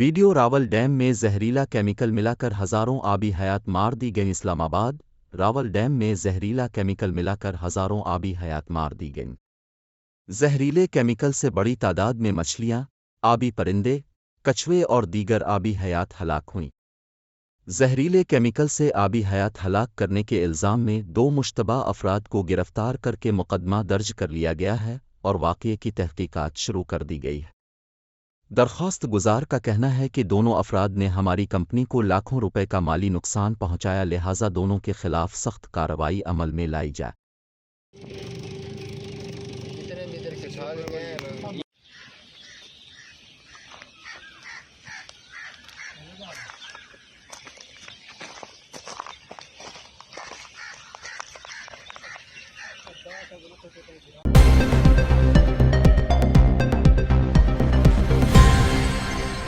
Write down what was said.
Video Rawal dam में जहरीला chemical मिलाकर हज़ारों आबी हयात मार दी गई। इस्लामाबाद रावल डैम में जहरीला केमिकल मिलाकर हज़ारों आबी हयात मार दी गईं। जहरीले केमिकल से बड़ी तादाद में मछलियाँ, आबी परिंदे, कछुए और दीगर आबी हयात हलाक हुईं। जहरीले केमिकल से आबी हयात हलाक करने के इल्ज़ाम में 2 मुश्तबा अफराद को गिरफ्तार करके मुकदमा दर्ज कर लिया गया है और वाक़ये की तहकीकात शुरू कर दी गई है। दरख्वास्त गुजार का कहना है कि दोनों अफराद ने हमारी कंपनी को लाखों रुपए का माली नुकसान पहुंचाया, लिहाजा दोनों के खिलाफ सख्त कार्रवाई अमल में लाई जाए।